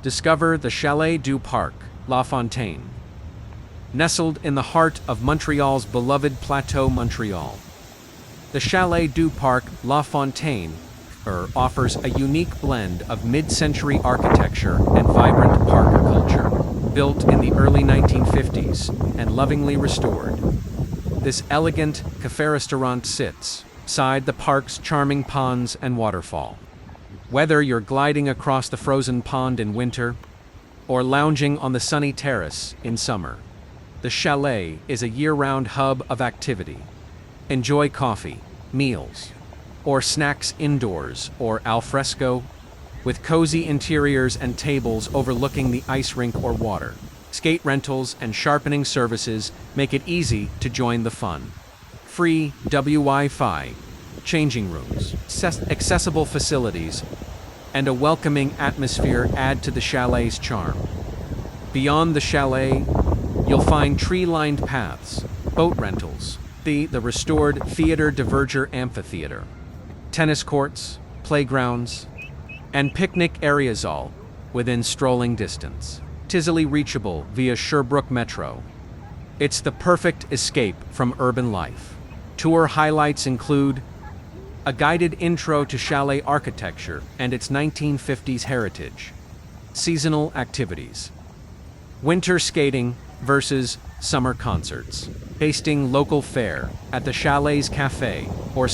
discover the Chalet du Parc, Lafontaine. Nestled in the heart of Montreal's beloved Plateau Montreal, the Chalet du Parc, Lafontaine offers a unique blend of mid-century architecture and vibrant park culture. Built in the early 1950s and lovingly restored, this elegant café-restaurant sits beside the park's charming ponds and waterfall. Whether you're gliding across the frozen pond in winter or lounging on the sunny terrace in summer, the Chalet is a year-round hub of activity. Enjoy coffee, meals, or snacks indoors or alfresco, with cozy interiors and tables overlooking the ice rink or water. Skate rentals and sharpening services make it easy to join the fun. Free Wi-Fi, changing rooms, accessible facilities, and a welcoming atmosphere add to the chalet's charm. Beyond the chalet, you'll find tree-lined paths, boat rentals, the restored Théâtre de Verdure amphitheatre, tennis courts, playgrounds, and picnic areas all within strolling distance. Easily reachable via Sherbrooke metro. It's the perfect escape from urban life. Tour highlights include a guided intro to chalet architecture and its 1950s heritage, seasonal activities, winter skating versus summer concerts, tasting local fare at the chalet's cafe, or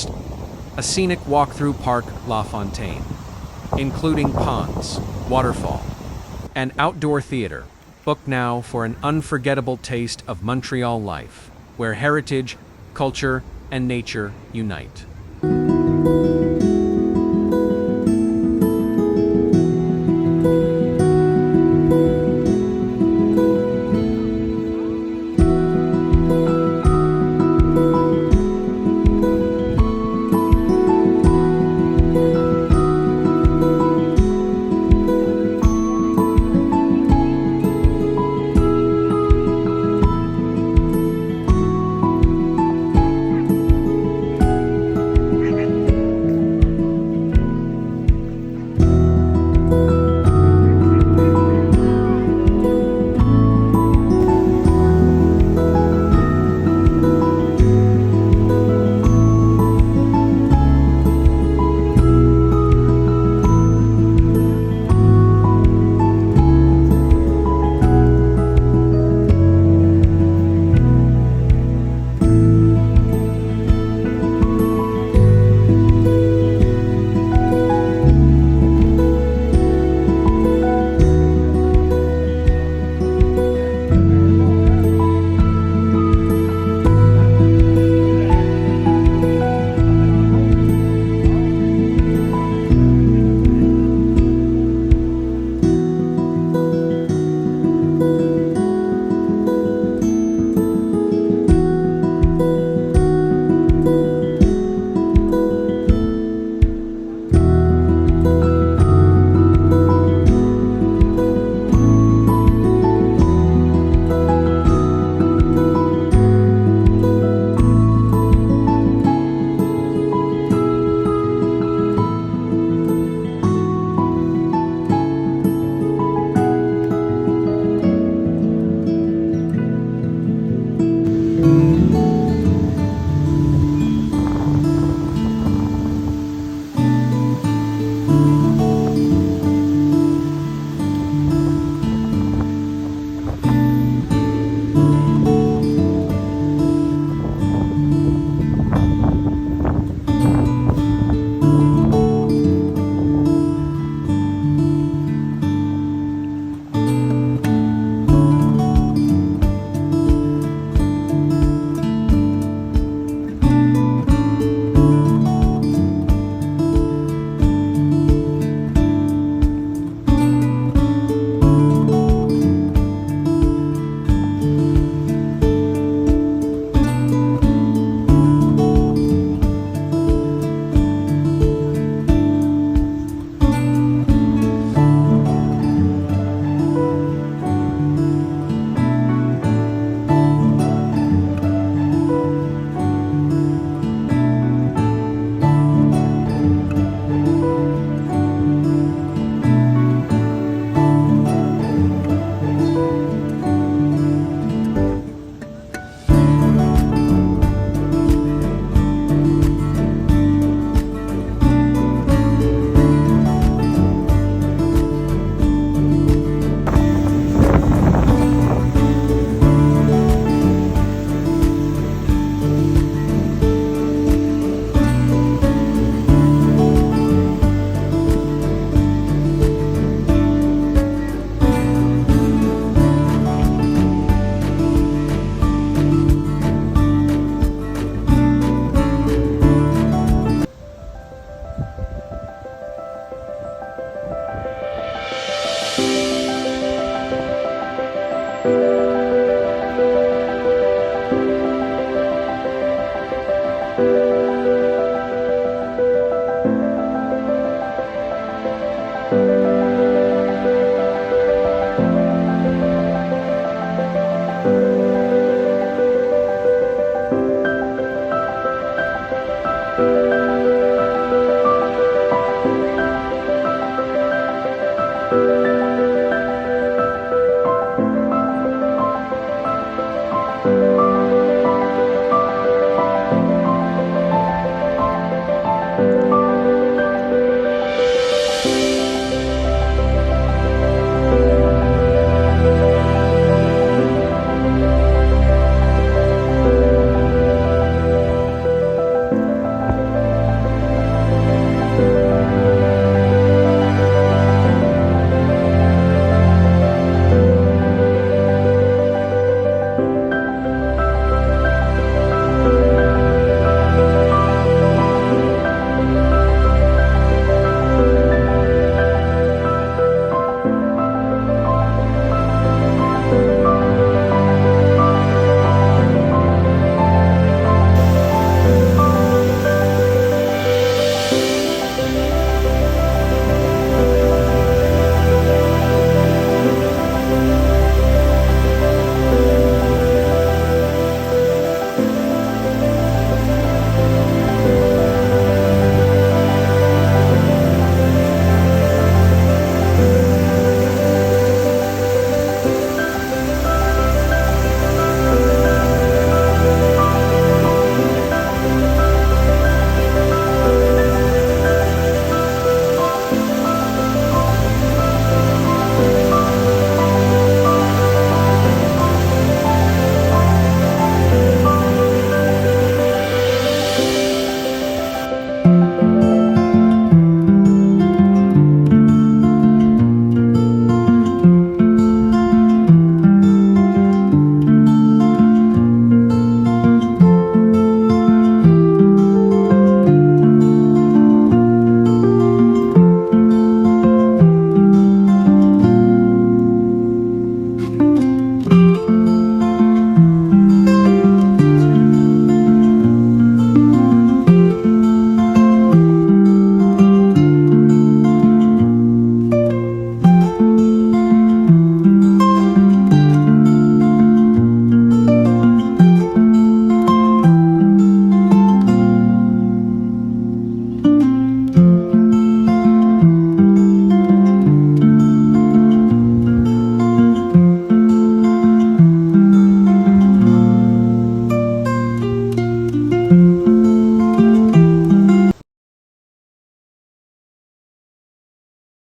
a scenic walk-through Parc Lafontaine, including ponds, waterfall, and outdoor theater. Book now for an unforgettable taste of Montreal life, where heritage, culture, and nature unite. you.